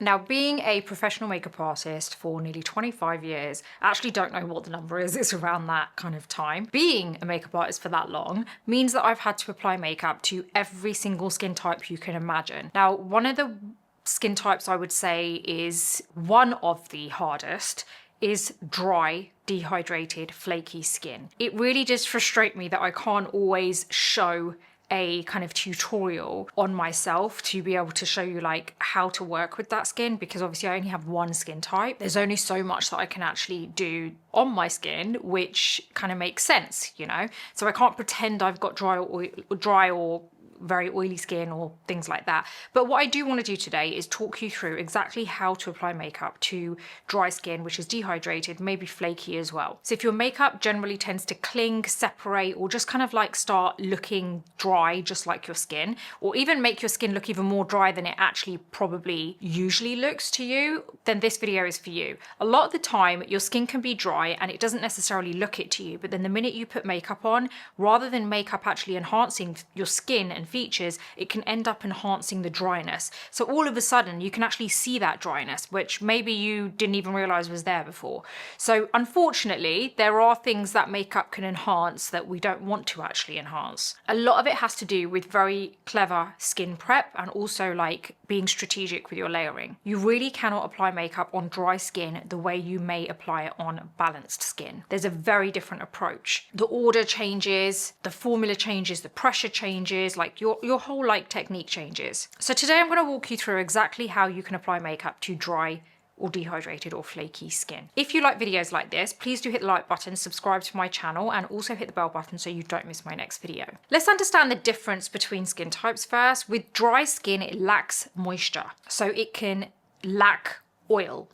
Now, being a professional makeup artist for nearly 25 years, I actually don't know what the number is, it's around that kind of time. Being a makeup artist for that long means that I've had to apply makeup to every single skin type you can imagine. Now, one of the skin types I would say is one of the hardest is dry, dehydrated, flaky skin. It really does frustrate me that I can't always show a kind of tutorial on myself to be able to show you like how to work with that skin, because obviously I only have one skin type. There's only so much that I can actually do on my skin which kind of makes sense, you know? So I can't pretend I've got dry or very oily skin or things like that. But what I do want to do today is talk you through exactly how to apply makeup to dry skin, which is dehydrated, maybe flaky as well. So if your makeup generally tends to cling, separate, or just kind of like start looking dry, just like your skin, or even make your skin look even more dry than it actually probably usually looks to you, then this video is for you. A lot of the time, your skin can be dry and it doesn't necessarily look it to you, but then the minute you put makeup on, rather than makeup actually enhancing your skin and features, it can end up enhancing the dryness. So all of a sudden you can actually see that dryness, which maybe you didn't even realize was there before. So unfortunately, there are things that makeup can enhance that we don't want to actually enhance. A lot of it has to do with very clever skin prep and also like being strategic with your layering. You really cannot apply makeup on dry skin the way you may apply it on balanced skin. There's a very different approach. The order changes, the formula changes, the pressure changes, like your whole like technique changes. So today I'm going to walk you through exactly how you can apply makeup to dry or dehydrated or flaky skin. If you like videos like this, please do hit the like button, subscribe to my channel, and also hit the bell button so you don't miss my next video. Let's understand the difference between skin types first. With dry skin, it lacks moisture, so it can lack oil.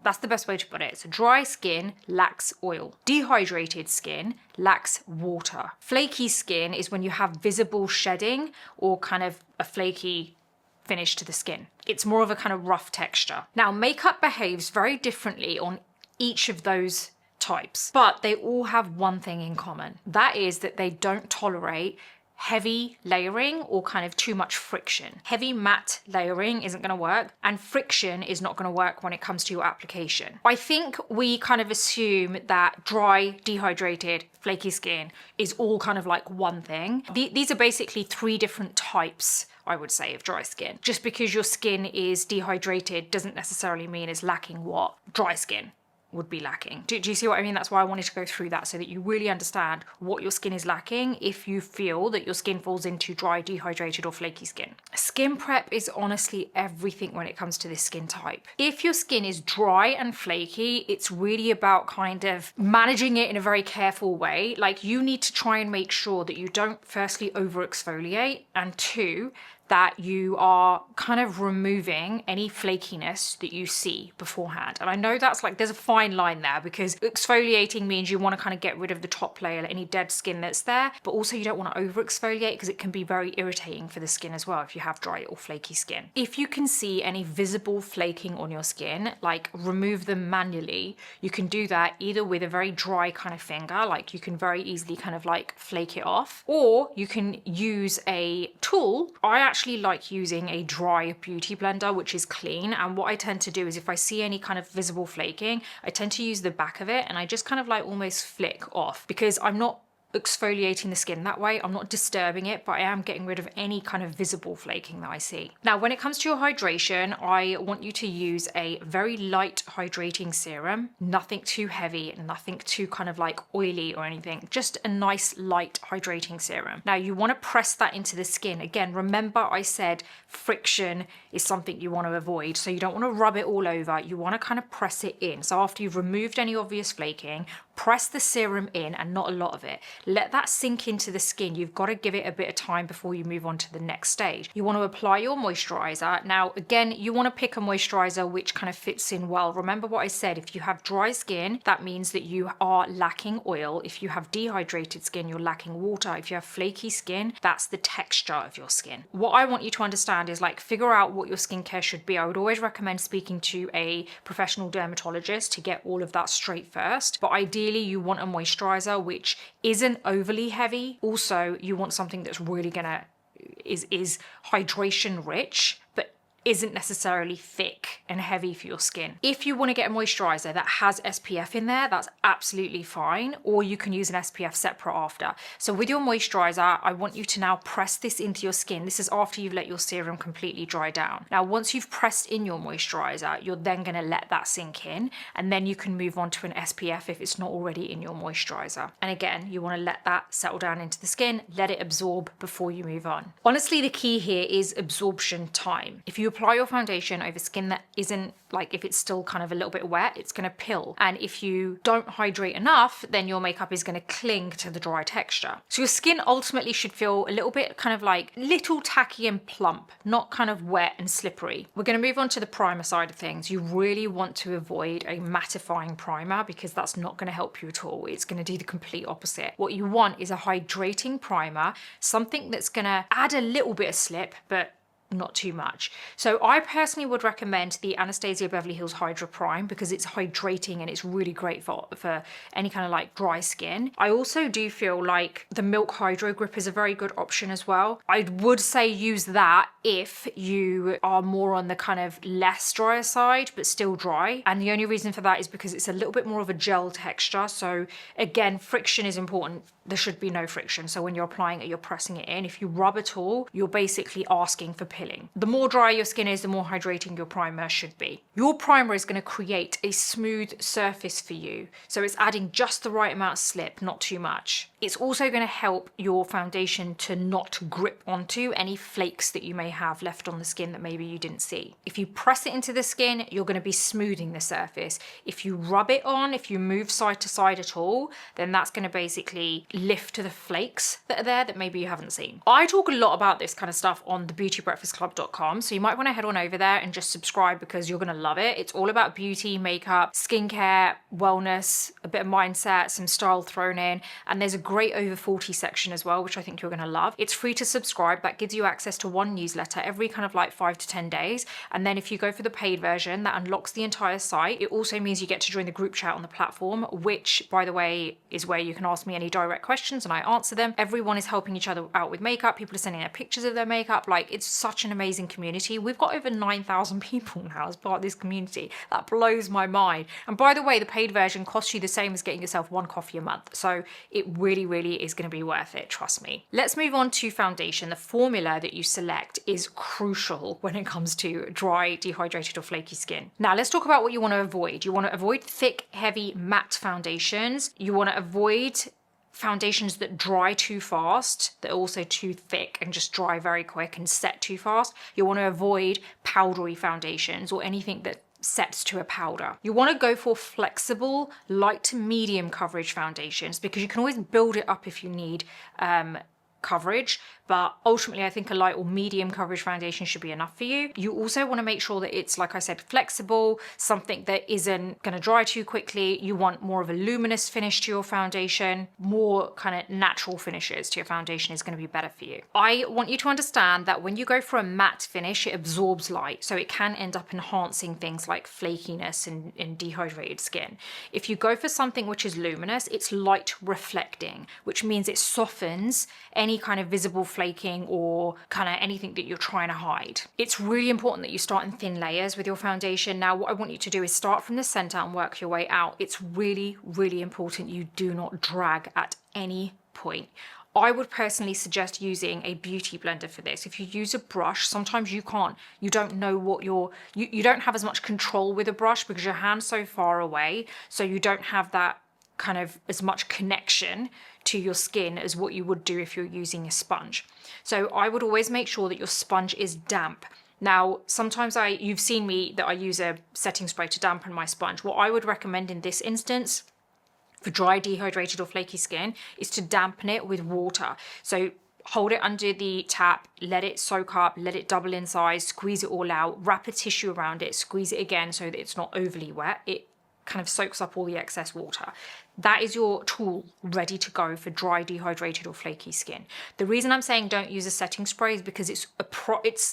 That's the best way to put it. So dry skin lacks oil. Dehydrated skin lacks water. Flaky skin is when you have visible shedding or kind of a flaky finish to the skin. It's more of a kind of rough texture. Now, makeup behaves very differently on each of those types, but they all have one thing in common. That is that they don't tolerate heavy layering or kind of too much friction. Heavy matte layering isn't going to work, and friction is not going to work when it comes to your application. I think we kind of assume that dry, dehydrated, flaky skin is all kind of like one thing. These are basically three different types, I would say, of dry skin. Just because your skin is dehydrated doesn't necessarily mean it's lacking what dry skin would be lacking. Do you see what I mean? That's why I wanted to go through that so that you really understand what your skin is lacking if you feel that your skin falls into dry, dehydrated, or flaky skin. Skin prep is honestly everything when it comes to this skin type. If your skin is dry and flaky, it's really about kind of managing it in a very careful way. Like, you need to try and make sure that you don't firstly over exfoliate, and two, that you are kind of removing any flakiness that you see beforehand. And I know that's like, there's a fine line there, because exfoliating means you want to kind of get rid of the top layer, any dead skin that's there, but also you don't want to over exfoliate because it can be very irritating for the skin as well if you have dry or flaky skin. If you can see any visible flaking on your skin, like remove them manually. You can do that either with a very dry kind of finger, like you can very easily kind of like flake it off, or you can use a tool. I actually like using a dry beauty blender, which is clean, and what I tend to do is if I see any kind of visible flaking, I tend to use the back of it and I just kind of like almost flick off, because I'm not exfoliating the skin that way. I'm not disturbing it, but I am getting rid of any kind of visible flaking that I see. Now, when it comes to your hydration, I want you to use a very light hydrating serum, nothing too heavy, nothing too kind of like oily or anything, just a nice light hydrating serum. Now, you want to press that into the skin. Again, remember I said friction is something you want to avoid, so you don't want to rub it all over. You want to kind of press it in. So after you've removed any obvious flaking, press the serum in, and not a lot of it. Let that sink into the skin. You've got to give it a bit of time before you move on to the next stage. You want to apply your moisturizer. Now, again, you want to pick a moisturizer which kind of fits in well. Remember what I said, if you have dry skin, that means that you are lacking oil. If you have dehydrated skin, you're lacking water. If you have flaky skin, that's the texture of your skin. What I want you to understand is like, figure out what your skincare should be. I would always recommend speaking to a professional dermatologist to get all of that straight first. But ideally, you want a moisturizer which isn't overly heavy. Also, you want something that's really gonna is hydration rich, but isn't necessarily thick and heavy for your skin. If you want to get a moisturizer that has SPF in there, that's absolutely fine, or you can use an SPF separate after. So with your moisturizer, I want you to now press this into your skin. This is after you've let your serum completely dry down. Now, once you've pressed in your moisturizer, you're then going to let that sink in, and then you can move on to an SPF if it's not already in your moisturizer. And again, you want to let that settle down into the skin, let it absorb before you move on. Honestly, the key here is absorption time. If you apply your foundation over skin that isn't, like if it's still kind of a little bit wet, it's going to pill. And if you don't hydrate enough, then your makeup is going to cling to the dry texture. So your skin ultimately should feel a little bit kind of like little tacky and plump, not kind of wet and slippery. We're going to move on to the primer side of things. You really want to avoid a mattifying primer because that's not going to help you at all. It's going to do the complete opposite. What you want is a hydrating primer, something that's going to add a little bit of slip, but not too much. So I personally would recommend the Anastasia Beverly Hills Hydra Prime because it's hydrating and it's really great for any kind of like dry skin. I also do feel like the Milk Hydro Grip is a very good option as well. I would say use that if you are more on the kind of less drier side but still dry, and the only reason for that is because it's a little bit more of a gel texture. So again, friction is important. There should be no friction. So when you're applying it, you're pressing it in. If you rub at all, you're basically asking for pilling. The more dry your skin is, the more hydrating your primer should be. Your primer is going to create a smooth surface for you. So it's adding just the right amount of slip, not too much. It's also going to help your foundation to not grip onto any flakes that you may have left on the skin that maybe you didn't see. If you press it into the skin, you're going to be smoothing the surface. If you rub it on, if you move side to side at all, then that's going to basically lift to the flakes that are there that maybe you haven't seen. I talk a lot about this kind of stuff on thebeautybreakfastclub.com, so you might want to head on over there and just subscribe because you're going to love it. It's all about beauty, makeup, skincare, wellness, a bit of mindset, some style thrown in, and there's a great over 40 section as well, which I think you're going to love. It's free to subscribe. That gives you access to one newsletter every kind of like 5 to 10 days, and then if you go for the paid version, that unlocks the entire site. It also means you get to join the group chat on the platform, which, by the way, is where you can ask me any direct questions and I answer them. Everyone is helping each other out with makeup. People are sending their pictures of their makeup. Like, it's such an amazing community. We've got over 9,000 people now as part of this community. That blows my mind. And by the way, the paid version costs you the same as getting yourself one coffee a month. So it really, really is going to be worth it. Trust me. Let's move on to foundation. The formula that you select is crucial when it comes to dry, dehydrated or flaky skin. Now let's talk about what you want to avoid. You want to avoid thick, heavy, matte foundations. You want to avoid foundations that dry too fast, that are also too thick and just dry very quick and set too fast. You want to avoid powdery foundations or anything that sets to a powder. You want to go for flexible, light to medium coverage foundations because you can always build it up if you need coverage, but ultimately I think a light or medium coverage foundation should be enough for you. You also want to make sure that it's, like I said, flexible, something that isn't going to dry too quickly. You want more of a luminous finish to your foundation. More kind of natural finishes to your foundation is going to be better for you. I want you to understand that when you go for a matte finish, it absorbs light, so it can end up enhancing things like flakiness and dehydrated skin. If you go for something which is luminous, it's light reflecting, which means it softens any kind of visible flaking or kind of anything that you're trying to hide. It's really important that you start in thin layers with your foundation. Now, what I want you to do is start from the center and work your way out. It's really, really important you do not drag at any point. I would personally suggest using a beauty blender for this. If you use a brush, sometimes you don't know what you don't have as much control with a brush because your hand's so far away, so you don't have that kind of as much connection to your skin as what you would do if you're using a sponge. So I would always make sure that your sponge is damp. Now, sometimes you've seen me that I use a setting spray to dampen my sponge. What I would recommend in this instance for dry, dehydrated or flaky skin is to dampen it with water. So hold it under the tap, let it soak up, let it double in size, squeeze it all out, wrap a tissue around it, squeeze it again so that it's not overly wet. It kind of soaks up all the excess water. That is your tool ready to go for dry, dehydrated or flaky skin. The reason I'm saying don't use a setting spray is because it's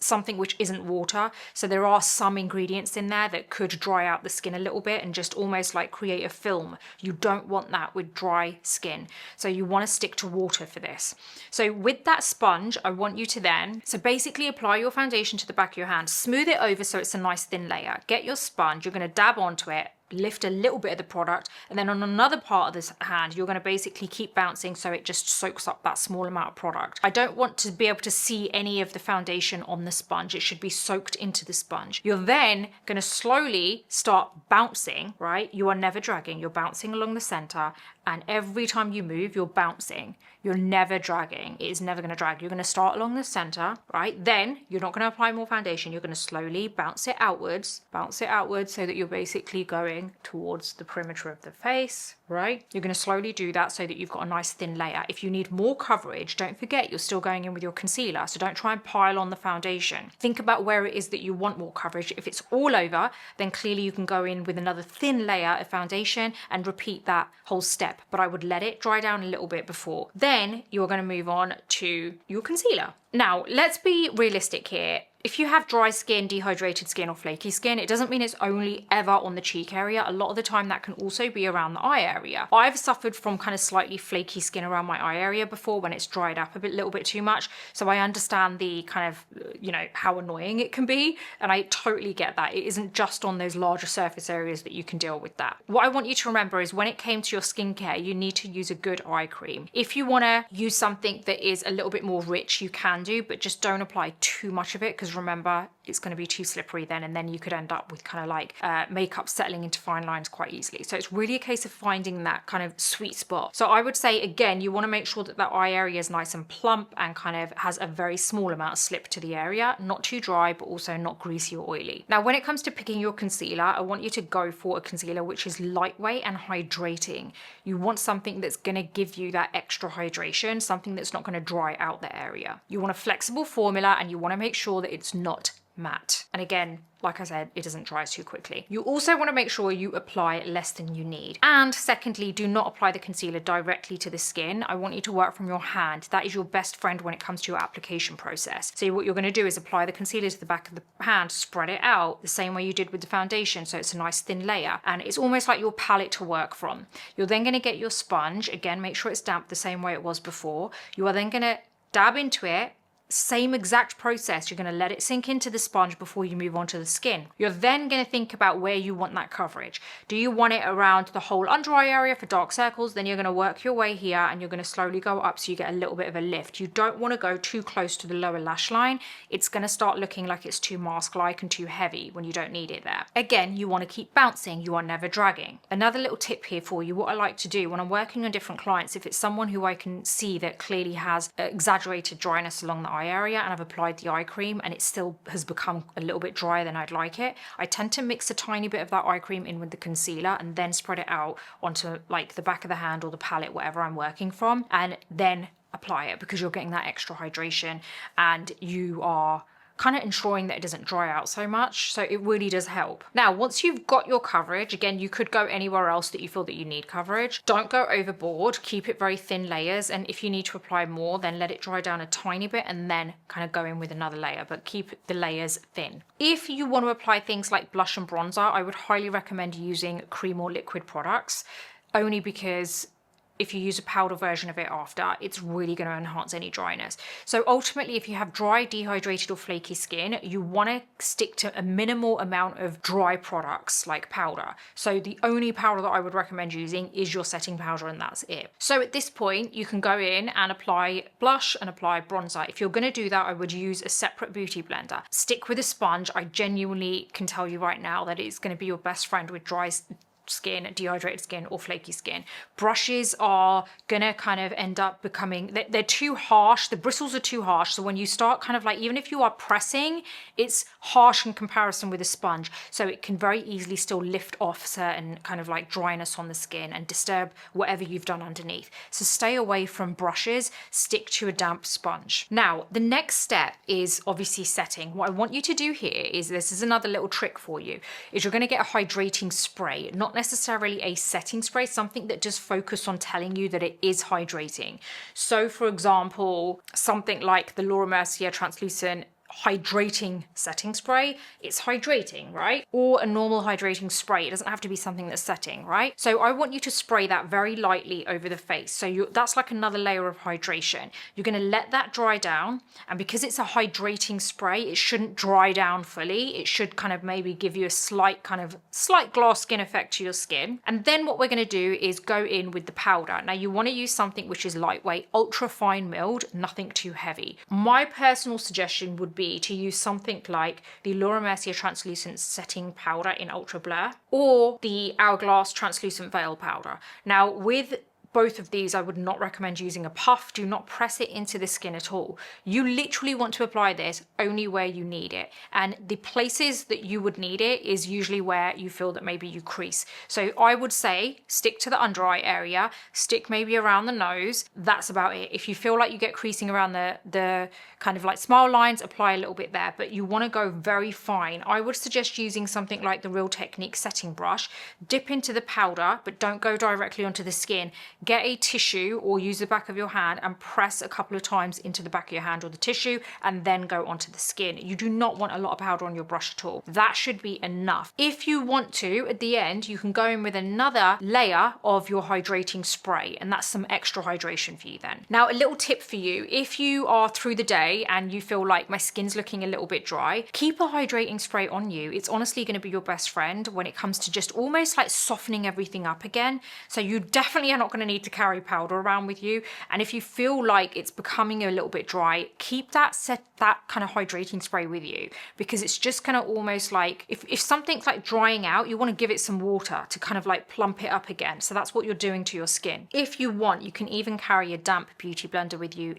something which isn't water. So there are some ingredients in there that could dry out the skin a little bit and just almost like create a film. You don't want that with dry skin. So you want to stick to water for this. So with that sponge, I want you to then, so basically apply your foundation to the back of your hand, smooth it over so it's a nice thin layer. Get your sponge, you're going to dab onto it, lift a little bit of the product, and then on another part of this hand you're going to basically keep bouncing so it just soaks up that small amount of product. I don't want to be able to see any of the foundation on the sponge. It should be soaked into the sponge. You're then going to slowly start bouncing, right? You are never dragging, you're bouncing along the center, and every time you move you're bouncing. You're never dragging. It is never going to drag. You're going to start along the center, right? Then you're not going to apply more foundation. You're going to slowly bounce it outwards so that you're basically going towards the perimeter of the face, right? You're going to slowly do that so that you've got a nice thin layer. If you need more coverage, don't forget you're still going in with your concealer, so don't try and pile on the foundation. Think about where it is that you want more coverage. If it's all over, then clearly you can go in with another thin layer of foundation and repeat that whole step, but I would let it dry down a little bit before. Then you're going to move on to your concealer. Now, let's be realistic here. If you have dry skin, dehydrated skin or flaky skin, it doesn't mean it's only ever on the cheek area. A lot of the time that can also be around the eye area. I've suffered from kind of slightly flaky skin around my eye area before when it's dried up a little bit too much. So I understand the kind of, you know, how annoying it can be. And I totally get that. It isn't just on those larger surface areas that you can deal with that. What I want you to remember is when it came to your skincare, you need to use a good eye cream. If you want to use something that is a little bit more rich, you can do, but just don't apply too much of it, because remember, it's going to be too slippery then, and then you could end up with kind of like makeup settling into fine lines quite easily. So it's really a case of finding that kind of sweet spot. So I would say, again, you want to make sure that that eye area is nice and plump and kind of has a very small amount of slip to the area, not too dry, but also not greasy or oily. Now, when it comes to picking your concealer, I want you to go for a concealer which is lightweight and hydrating. You want something that's going to give you that extra hydration, something that's not going to dry out the area. You want a flexible formula, and you want to make sure that it's not matte. And again, like I said, it doesn't dry too quickly. You also want to make sure you apply less than you need. And secondly, do not apply the concealer directly to the skin. I want you to work from your hand. That is your best friend when it comes to your application process. So what you're going to do is apply the concealer to the back of the hand, spread it out the same way you did with the foundation, so it's a nice thin layer. And it's almost like your palette to work from. You're then going to get your sponge. Again, make sure it's damp the same way it was before. You are then going to dab into it. Same exact process. You're going to let it sink into the sponge before you move on to the skin. You're then going to think about where you want that coverage. Do you want it around the whole under eye area for dark circles? Then you're going to work your way here and you're going to slowly go up so you get a little bit of a lift. You don't want to go too close to the lower lash line. It's going to start looking like it's too mask-like and too heavy when you don't need it there. Again, you want to keep bouncing. You are never dragging. Another little tip here for you, what I like to do when I'm working on different clients, if it's someone who I can see that clearly has exaggerated dryness along the eye area and I've applied the eye cream and it still has become a little bit drier than I'd like it, I tend to mix a tiny bit of that eye cream in with the concealer and then spread it out onto like the back of the hand or the palette, whatever I'm working from, and then apply it, because you're getting that extra hydration and you are kind of ensuring that it doesn't dry out so much. So it really does help. Now, once you've got your coverage, again, you could go anywhere else that you feel that you need coverage. Don't go overboard, keep it very thin layers. And if you need to apply more, then let it dry down a tiny bit and then kind of go in with another layer, but keep the layers thin. If you want to apply things like blush and bronzer, I would highly recommend using cream or liquid products, only because if you use a powder version of it after, it's really going to enhance any dryness. So ultimately, if you have dry, dehydrated or flaky skin, you want to stick to a minimal amount of dry products like powder. So the only powder that I would recommend using is your setting powder, and that's it. So at this point, you can go in and apply blush and apply bronzer. If you're going to do that, I would use a separate beauty blender. Stick with a sponge. I genuinely can tell you right now that it's going to be your best friend with dry skin, dehydrated skin or flaky skin. Brushes are gonna kind of end up becoming, they're too harsh, the bristles are too harsh, so when you start kind of like, even if you are pressing, it's harsh in comparison with a sponge, so it can very easily still lift off certain kind of like dryness on the skin and disturb whatever you've done underneath. So stay away from brushes, stick to a damp sponge. Now, the next step is obviously setting. What I want you to do here is, this is another little trick for you, is you're gonna get a hydrating spray, not necessarily a setting spray, something that just focus on telling you that it is hydrating. So for example, something like the Laura Mercier translucent hydrating setting spray, it's hydrating, right? Or a normal hydrating spray. It doesn't have to be something that's setting, right? So I want you to spray that very lightly over the face. So that's like another layer of hydration. You're going to let that dry down, and because it's a hydrating spray, it shouldn't dry down fully. It should kind of maybe give you a slight glass skin effect to your skin. And then what we're going to do is go in with the powder. Now you want to use something which is lightweight, ultra fine milled, nothing too heavy. My personal suggestion would be to use something like the Laura Mercier translucent setting powder in ultra blur, or the Hourglass translucent veil powder. Now with both of these, I would not recommend using a puff. Do not press it into the skin at all. You literally want to apply this only where you need it. And the places that you would need it is usually where you feel that maybe you crease. So I would say stick to the under eye area, stick maybe around the nose. That's about it. If you feel like you get creasing around the kind of like smile lines, apply a little bit there, but you want to go very fine. I would suggest using something like the Real Technique setting brush. Dip into the powder, but don't go directly onto the skin. Get a tissue or use the back of your hand and press a couple of times into the back of your hand or the tissue, and then go onto the skin. You do not want a lot of powder on your brush at all. That should be enough. If you want to, at the end, you can go in with another layer of your hydrating spray, and that's some extra hydration for you then. Now, a little tip for you, if you are through the day and you feel like my skin's looking a little bit dry, keep a hydrating spray on you. It's honestly going to be your best friend when it comes to just almost like softening everything up again. So you definitely are not going to need to carry powder around with you. And if you feel like it's becoming a little bit dry, keep that kind of hydrating spray with you, because it's just kind of almost like if something's like drying out, you want to give it some water to kind of like plump it up again. So that's what you're doing to your skin. If you want, you can even carry a damp beauty blender with you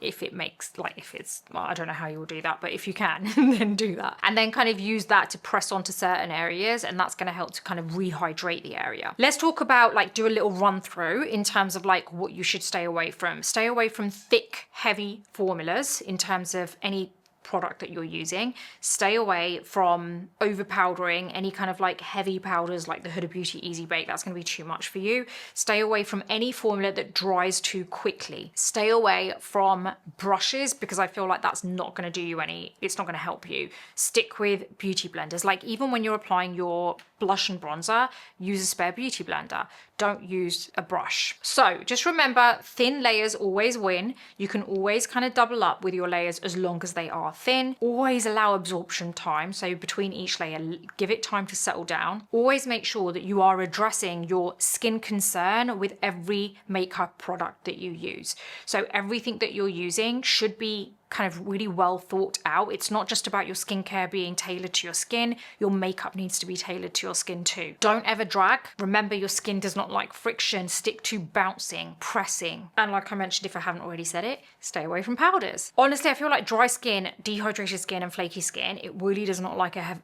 if it makes, like, if it's, well, I don't know how you will do that, but if you can, then do that. And then kind of use that to press onto certain areas, and that's going to help to kind of rehydrate the area. Let's talk about, like, do a little run through in terms of like what you should stay away from. Stay away from thick, heavy formulas in terms of any product that you're using. Stay away from overpowdering, any kind of like heavy powders like the Huda Beauty Easy Bake. That's going to be too much for you. Stay away from any formula that dries too quickly. Stay away from brushes, because I feel like that's not going to do you any, it's not going to help you. Stick with beauty blenders. Like even when you're applying your blush and bronzer, use a spare beauty blender. Don't use a brush. So just remember, thin layers always win. You can always kind of double up with your layers as long as they are thin. Always allow absorption time. So between each layer, give it time to settle down. Always make sure that you are addressing your skin concern with every makeup product that you use. So everything that you're using should be kind of really well thought out. It's not just about your skincare being tailored to your skin. Your makeup needs to be tailored to your skin too. Don't ever drag. Remember, your skin does not like friction. Stick to bouncing, pressing. And like I mentioned, if I haven't already said it, stay away from powders. Honestly, I feel like dry skin, dehydrated skin and flaky skin, it really does not like a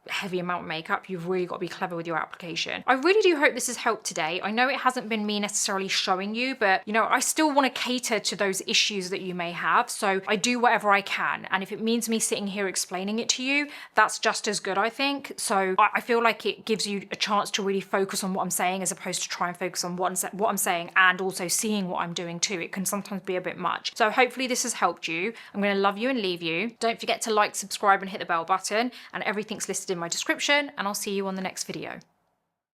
heavy amount of makeup. You've really got to be clever with your application. I really do hope this has helped today. I know it hasn't been me necessarily showing you, but you know, I still want to cater to those issues that you may have. So I do whatever I can. And if it means me sitting here explaining it to you, that's just as good, I think. So I feel like it gives you a chance to really focus on what I'm saying, as opposed to try and focus on what I'm saying and also seeing what I'm doing too. It can sometimes be a bit much. So hopefully this has helped you. I'm going to love you and leave you. Don't forget to like, subscribe and hit the bell button, and everything's listed in my description, and I'll see you on the next video.